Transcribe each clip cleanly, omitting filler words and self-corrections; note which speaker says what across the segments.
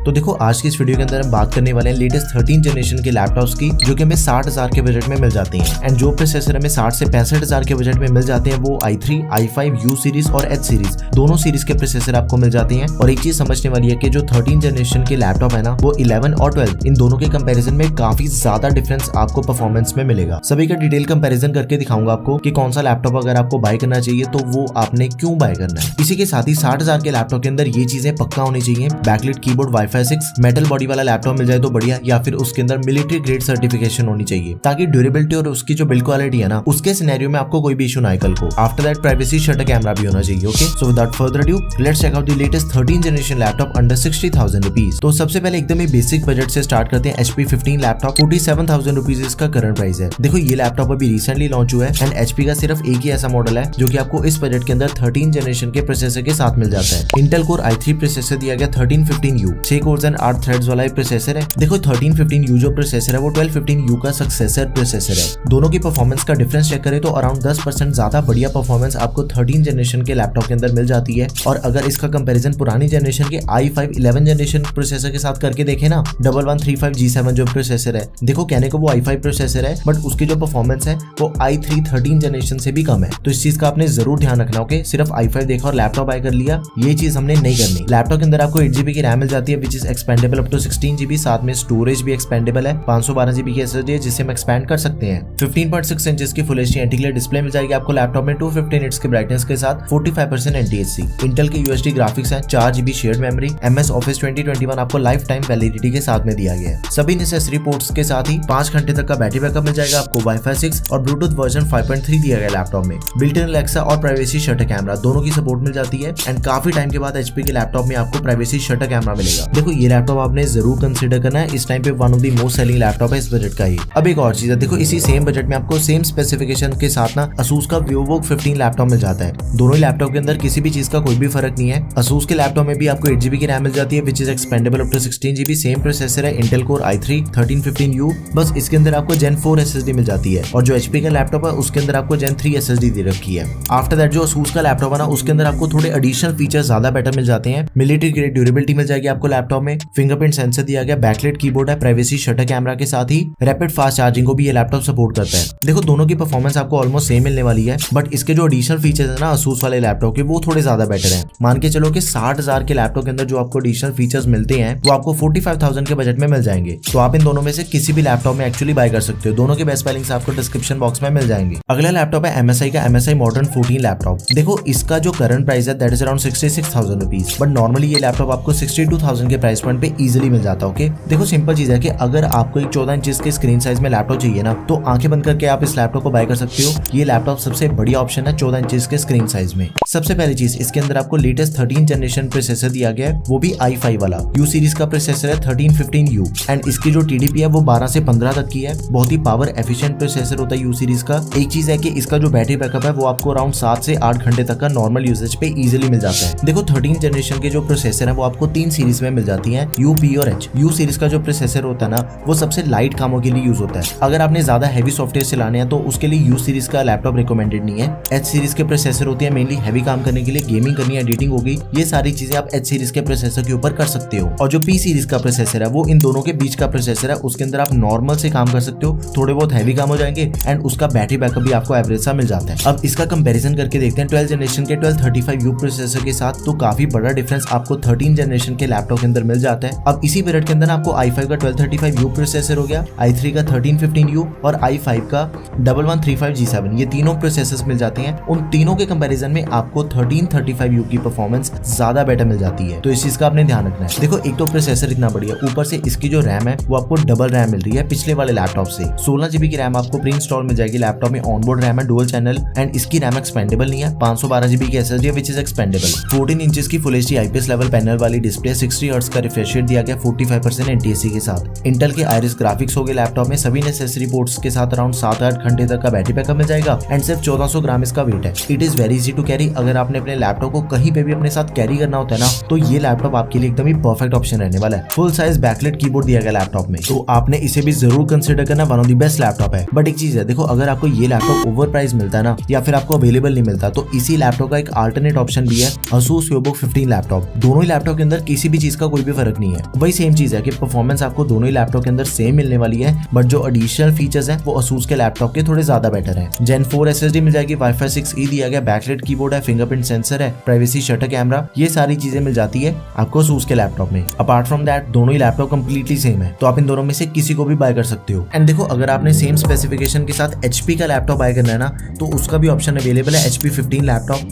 Speaker 1: तो देखो आज की इस वीडियो के अंदर हम बात करने वाले हैं लेटेस्ट 13 जनरेशन के लैपटॉप्स की, जो कि हमें 60,000 के बजट में मिल जाती हैं। एंड जो प्रोसेसर हमें 60 से 65,000 के बजट में मिल जाते हैं वो i3, i5, U सीरीज और H सीरीज दोनों सीरीज के प्रोसेसर आपको मिल जाते हैं। और एक चीज समझने वाली है कि जो 13 जनरेशन के लैपटॉप है ना, वो 11 और 12 इन दोनों के कंपैरिजन में काफी ज्यादा डिफरेंस आपको परफॉर्मेंस में मिलेगा। सभी का डिटेल कंपैरिजन करके दिखाऊंगा आपको कि कौन सा लैपटॉप अगर आपको बाय करना चाहिए तो वो आपने क्यों बाय करना है। इसी के साथ ही 60,000 के लैपटॉप के अंदर ये चीजें पक्का होनी चाहिए, backlit keyboard, wifi 6, metal body वाला लैपटॉप मिल जाए तो बढ़िया, या फिर उसके अंदर मिलिट्री ग्रेड सर्टिफिकेशन होनी चाहिए ताकि ड्यूरेबिलिटी और उसकी जो बिल्ड क्वालिटी है ना, उसके सिनेरियो में आपको कोई भी इशू ना आए कल को। After that privacy shutter camera भी होना चाहिए। Okay, so without further ado let's check out the latest 13 generation laptop under 60,000 rupees. तो सबसे पहले एकदम ही बेसिक बजट से स्टार्ट करते हैं। HP 15 लैपटॉप 47,000 रुपीज इसका करंट प्राइस है। देखो ये लैपटॉप अभी रिसेंटली लॉन्च हुआ है एंड HP का सिर्फ एक ही ऐसा मॉडल है जो कि आपको इस बजट के अंदर 13 जनरेशन के प्रोसेसर के साथ मिल जाता है। इंटेल कोर i3 प्रोसेसर दिया गया 1315U, 6 कोर्स एंड 8 थ्रेड्स वाला प्रोसेसर है। देखो 1315U जो प्रोसेसर है वो 1215U का सक्सेसर प्रोसेसर है। दोनों की परफॉर्मेंस का डिफरेंस चेक करें तो अराउंड 10% ज्यादा बढ़िया परफॉर्मेंस आपको 13 जनरेशन के लैपटॉप के अंदर मिल जाती है। और अगर इसका कंपैरिजन पुरानी जनरेशन के i5 11 जनरेशन प्रोसेसर के साथ करके देखें ना, 1135G7 जो प्रोसेसर है, देखो कहने को वो i5 प्रोसेसर है बट उसकी जो परफॉर्मेंस है वो i3 13 जनरेशन से भी कम है। तो इस चीज का आपने जरूर ध्यान रखना। ओके, सिर्फ i5 देखा और लैपटॉप बाय कर लिया, ये चीज हमने नहीं करनी। लैपटॉप के अंदर आपको 8GB की रैम मिल जाती है which is expandable up to 16GB, साथ में स्टोरेज भी एक्सपेंडेबल है, 512GB की SSD है जिसे हम एक्सपेंड कर सकते हैं। 15.6 इंचेस की full HD anti glare display मिल जाएगी आपको लैपटॉप में 250 निट्स की ब्राइटनेस के साथ, 45% NTSC। इंटेल के UHD ग्राफिक्स हैं, 4GB shared memory, MS office 2021 आपको लाइफ टाइम वैलिडिटी के साथ में दिया गया है। सभी नेसेसरी पोर्ट्स के साथ ही 5 घंटे तक का बैटरी बैकअप मिल जाएगा आपको। वाईफाई 6 और ब्लूटूथ वर्जन 5.3 दिया गया लैपटॉप में। बिल्ट इन एलेक्सा और प्राइवेसी शटर कैमरा दोनों की सपोर्ट मिल जाती है एंड काफी टाइम के बाद HP के लैपटॉप में आपको प्राइवेसी शटर कैमरा मिलेगा। देखो ये लैपटॉप आपने जरूर कंसीडर करना है, इस टाइम पे one of the most selling laptop है इस बजट का ही। अब एक और चीज है, देखो इसी सेम बजट में आपको सेम स्पेसिफिकेशन के साथ ना Asus का VivoBook 15 लैपटॉप मिल जाता है। दोनों ही लैपटॉप के अंदर किसी भी चीज का कोई भी फर्क नहीं है। Asus के लैपटॉप में भी आपको 8GB की रैम मिल जाती है which is expandable up to 16GB, same processor है इंटेल कोर i3 1315U, बस इसके अंदर आपको Gen 4 SSD मिल जाती है। और जो HP का लैपटॉप है उसके अंदर आपको Gen 3 SSD दे रखी है। आफ्टर दैट जो Asus का लैपटॉप है ना, उसके अंदर आपको थोड़े एडिशनल फीचर्स ज्यादा बेटर मिल जाते हैं। मिलिट्री ग्रेड ड्यूरेबिलिटी मिल जाएगी आपको लैपटॉप में, फिंगरप्रिंट सेंसर दिया गया, बैकलाइट कीबोर्ड है, प्राइवेसी शटर कैमरा के साथ ही रैपिड फास्ट चार्जिंग को भी ये लैपटॉप सपोर्ट करता है। देखो दोनों की परफॉर्मेंस आपको ऑलमोस्ट सेम मिलने वाली है बट इसके जो एडिशनल फीचर्स है ना Asus वाले लैपटॉप के, वो थोड़े ज्यादा बेटर हैं। मान के चलो कि 60,000 के लैपटॉप के अंदर जो आपको एडिशनल फीचर्स मिलते हैं वो आपको 45,000 के बजट में मिल जाएंगे। तो आप इन दोनों में से किसी भी लैपटॉप में एक्चुअली बाय कर सकते हो। दोनों के बेस्ट लिंक्स आपको डिस्क्रिप्शन बॉक्स में मिल जाएंगे। अगला लैपटॉप है MSI का MSI Modern 14 लैपटॉप। देखो इसका जो करंट प्राइस है that is around 66,000 rupees, but normally ये लैपटॉप आपको 62,000 के प्राइस पॉइंट पे इजीली मिल जाता है। ओके, देखो सिंपल चीज है कि अगर आपको एक 14 इंच के स्क्रीन साइज में लैपटॉप चाहिए ना, तो आंखें बंद करके आप इस लैपटॉप को बाय कर सकते हो। ये लैपटॉप सबसे बढ़िया ऑप्शन है 14 इंच के स्क्रीन साइज में। सबसे पहली चीज, इसके अंदर आपको लेटेस्ट 13 जनरेशन प्रोसेसर दिया गया है, वो भी i5 वाला। U सीरीज का प्रोसेसर है 1315U एंड इसकी जो TDP है वो 12 से 15 तक की है। बहुत ही पावर एफिशिएंट प्रोसेसर होता है U सीरीज का। एक चीज है कि इसका जो बैटरी बैकअप है वो आपको अराउंड 7 से 8 घंटे तक का नॉर्मल यूसेज पे इजीली मिल जाता है। देखो 13 जनरेशन के जो प्रोसेसर है वो आपको 3 सीरीज में मिल जाती है, U, P और H। U सीरीज का जो प्रोसेसर होता है ना, वो सबसे लाइट कामों के लिए यूज होता है। अगर आपने ज्यादा हैवी सॉफ्टवेयर चलाने हैं तो उसके लिए U सीरीज का लैपटॉप रिकमेंडेड नहीं है। H सीरीज के प्रोसेसर होते हैं मेनली हैवी काम करने के लिए, गेमिंग करनी है, एडिटिंग होगी, ये सारी चीजें आप H सीरीज के प्रोसेसर के ऊपर कर सकते हो। और जो P सीरीज का प्रोसेसर है वो इन दोनों के बीच का प्रोसेसर है, उसके अंदर आप नॉर्मल से काम कर सकते हो, थोड़े बहुत हैवी काम हो जाएंगे एंड उसका बैटरी बैकअप भी आपको एवरेज सा मिल जाता है। अब इसका कंपैरिजन करके देखते हैं 12 जनरेशन के 1235U प्रोसेसर के साथ, तो काफी बड़ा डिफरेंस आपको 13 जनरेशन के लैपटॉप के अंदर मिल जाता है। अब इसी पीरियड के अंदर आपको i5 का 1235U प्रोसेसर हो गया, i3 का 1315U और i5 का 1135G7, ये तीनों प्रोसेसर्स मिल जाते हैं। उन तीनों के कंपैरिजन में आपको 1335U की परफॉर्मेंस ज्यादा बेटर मिल जाती है, तो इस चीज का आपने ध्यान रखना है। देखो एक तो प्रोसेसर इतना बढ़िया, ऊपर से इसकी जो रैम है वो आपको डबल रैम मिल रही है पिछले वाले लैपटॉप से। 16GB की रैम आपको प्री इंस्टॉल मिल जाएगी लैपटॉप में। ऑनबोर्ड रैम है डुअल चैनल एंड इसकी रैम एक्सपेंडेबल नहीं है। 512GB की SSD which is expandable. 14 inches की full HD IPS level panel वाली डिस्प्ले, 60 हर्ट्ज का रिफ्रेश रेट दिया गया, 45% NTSC के साथ। इंटेल के आयरिस ग्राफिक्स हो गए लैपटॉप में, सभी नेसेसरी पोर्ट्स के साथ अराउंड 7-8 घंटे तक का बैटरी बैकअप मिल जाएगा एंड सिर्फ 1400 ग्राम इसका वेट है। It is very easy to carry. अगर आपने अपने लैपटॉप को कहीं पे भी अपने साथ कैरी करना होता है ना, तो ये लैपटॉप आपके लिए एकदम ही परफेक्ट ऑप्शन रहने वाला है। फुल साइज बैकलाइट कीबोर्ड दिया गया लैपटॉप में, तो आपने इसे भी जरूर कंसिडर करना, one of the best laptop है। बट एक चीज है, देखो अगर आपको ये लैपटॉप ओवर प्राइस मिलता है ना, या फिर आपको अवेलेबल नहीं मिलता, तो इसी लैपटॉप का एक अल्टरनेट ऑप्शन भी है Asus VivoBook 15 लैपटॉप। दोनों ही लैपटॉप के अंदर किसी भी चीज का कोई भी फर्क नहीं है। वही सेम चीज है कि परफॉर्मेंस आपको दोनों ही लैपटॉप के अंदर सेम मिलने वाली है, बट जो एडिशनल फीचर्स हैं वो Asus के लैपटॉप के थोड़े ज्यादा बेटर हैं। Gen 4 SSD मिल जाएगी, Wi-Fi 6E दिया गया, बैकलाइट कीबोर्ड है, फिंगरप्रिंट सेंसर है, प्राइवेसी शटर कैमरा, ये सारी चीजें मिल जाती है आपको Asus के लैपटॉप में। अपार्ट फ्रॉम दैट दोनों ही लैपटॉप कंप्लीटली सेम है, तो आप इन दोनों में से किसी को भी बाय कर सकते हो। एंड देखो, अगर आपने सेम स्पेसिफिकेशन के साथ HP का लैपटॉप बाय करना है ना, तो उसका भी ऑप्शन अवेलेबल है। HP 15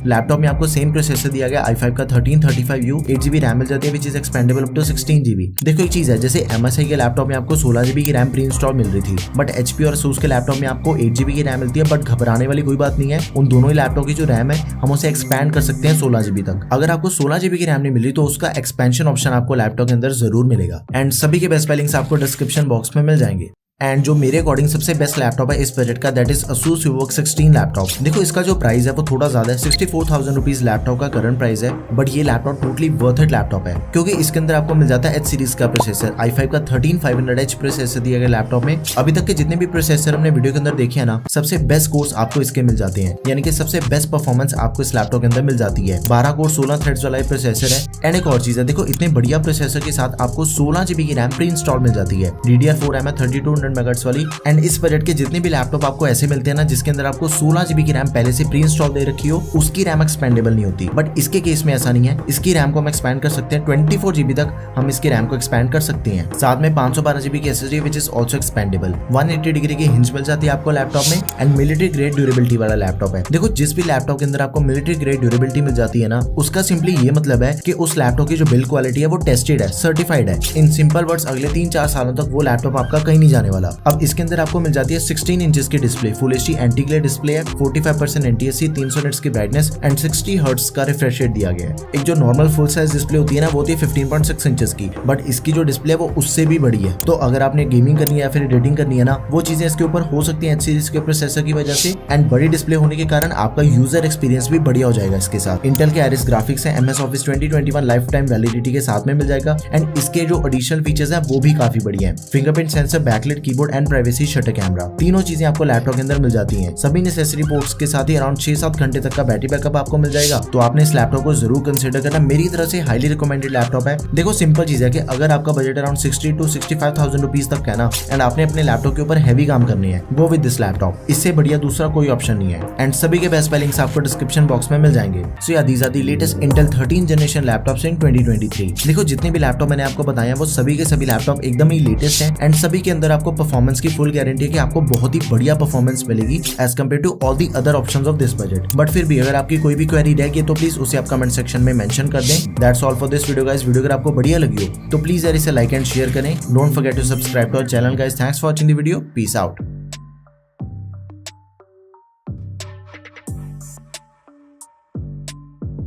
Speaker 1: लैपटॉप में आपको सेम प्रोसेसर दिया गया i5 का 1335U, 8GB रैम मिल जाती है, which is expandable up to 16GB। देखो एक चीज है, जैसे MSI के लैपटॉप में आपको 16GB की रैम प्री इंस्टॉल मिल रही थी, बट HP और Asus के लैपटॉप में आपको 8GB की रैम मिलती है। बट घबराने वाली कोई बात नहीं है, उन दोनों ही लैपटॉप की जो रैम है हम उसे एक्सपैंड कर सकते हैं 16GB तक। अगर आपको 16GB की रैम नहीं मिल रही तो उसका एक्सपेंशन ऑप्शन आपको लैपटॉप के अंदर जरूर मिलेगा। एंड सभी के बेस्ट लिंक्स आपको डिस्क्रिप्शन बॉक्स में मिल जाएंगे। एंड जो मेरे अकॉर्डिंग सबसे बेस्ट लैपटॉप है इस बजट का, that is Asus VivoBook 16 laptop. देखो इसका जो प्राइस है वो थोड़ा ज्यादा है, 64,000 रुपीज लैपटॉप का करंट प्राइस है, बट ये laptop totally worth it laptop है, क्योंकि इसके अंदर आपको मिल जाता है H सीरीज का प्रोसेसर, i5 का 13500H प्रोसेसर दिया गया लैपटॉप में। अभी तक के जितने भी प्रोसेसर हमने वीडियो के अंदर देखे हैं ना, सबसे बेस्ट कोर्स आपको इसके मिल जाते हैं, यानी कि सबसे बेस्ट परफॉर्मेंस आपको इस लैपटॉप के अंदर मिल जाती है। 12 कोर 16 थ्रेड्स वाला प्रोसेसर है। एंड एक और चीज है, देखो इतने बढ़िया प्रोसेसर के साथ आपको 16GB की रैम प्री इंस्टॉल मिल जाती है, DDR4 रैम है 3200 मेगाहर्ट्ज वाली। एंड इस बजट के जितने भी लैपटॉप आपको ऐसे मिलते हैं ना जिसके अंदर आपको 16GB की रैम पहले से प्री इंस्टॉल दे रखी हो, उसकी रैम एक्सपेंडेबल नहीं होती, बट इसके केस में ऐसा नहीं है। इसकी रैम को हम एक्सपैंड कर सकते हैं, 24GB तक हम इसकी रैम को एक्सपैंड कर सकते हैं। साथ में 512GB की SSD which is also expendable. 180 degree की हिंज मिल जाती है आपको लैपटॉप में। एंड मिलिट्री ग्रेड ड्यूरेबिलिटी वाला लैपटॉप है। देखो जिस भी लैपटॉप के अंदर आपको मिलिट्री ग्रेड ड्यूरेबिलिटी मिल जाती है ना, उसका सिंपली ये मतलब है कि उस लैपटॉप की जो बिल्ड क्वालिटी है वो टेस्टेड है, सर्टिफाइड है। इन सिंपल वर्ड्स, अगले 3-4 सालों तक वो लैपटॉप आपका कहीं नहीं जाने वाला। अब इसके अंदर आपको मिल जाती है 16 इंचेस की display, full HD anti glare display है, 45% NTSC, 300 निट्स की ब्राइटनेस एंड 60 हर्ट्ज का रिफ्रेश रेट दिया गया है। एक जो नॉर्मल फुल साइज डिस्प्ले होती है ना, वो होती है 15.6 इंचेस की, बट इसकी जो डिस्प्ले है वो उससे भी बड़ी है। तो अगर आपने गेमिंग करनी है या फिर एडिटिंग करनी है ना, वो चीजें इसके ऊपर हो सकती है H सीरीज के प्रोसेसर की वजह से। एंड बड़ी डिस्प्ले होने के कारण आपका यूजर एक्सपीरियंस भी बढ़िया हो जाएगा इसके साथ। इंटेल के आइरिस ग्राफिक्स है, MS Office 2021 life time validity के साथ में मिल जाएगा। एंड इसके जो एडिशनल फीचर्स है वो भी काफी बढ़िया है, fingerprint sensor, backlight keyboard and privacy shutter camera, तीनों चीजें आपको लैपटॉप के अंदर मिल जाती हैं। सभी नेसेसरी पोर्ट्स के साथ ही अराउंड 6-7 घंटे तक का बैटरी बैकअप आपको मिल जाएगा। तो आपने इस लैपटॉप को जरूर कंसीडर करना, मेरी तरफ से हाईली रिकमेंडेड लैपटॉप है। देखो सिंपल चीज है कि अगर आपका बजट अराउंड 60 to 65,000 रुपीज तक है ना, एंड आपने अपने लैपटॉप के ऊपर हैवी काम करनी है, वो विद दिस लैपटॉप, इससे बढ़िया दूसरा कोई ऑप्शन नहीं है। एंड सभी के बेस्ट लिंक्स आपको डिस्क्रिप्शन बॉक्स में मिल जाएंगे। So yeah these are the latest Intel 13 generation laptops in 2023। देखो जितने भी लैपटॉप मैंने आपको बताए हैं वो सभी के सभी लैपटॉप एकदम ही लेटेस्ट हैं, एंड सभी के अंदर आपको परफॉर्मेंस की फुल गारंटी है कि आपको बहुत ही बढ़िया परफॉर्मेंस मिलेगी as compare to all the other options of this budget. But फिर भी अगर आपकी कोई भी क्वेरी रह गई तो प्लीज उसे आप कमेंट सेक्शन में मेंशन कर दें। That's all for this video guys. Video अगर आपको बढ़िया लगी हो तो प्लीज यार इसे लाइक एंड शेयर करें। Don't forget to subscribe to our channel guys. Thanks for watching the video. Peace out.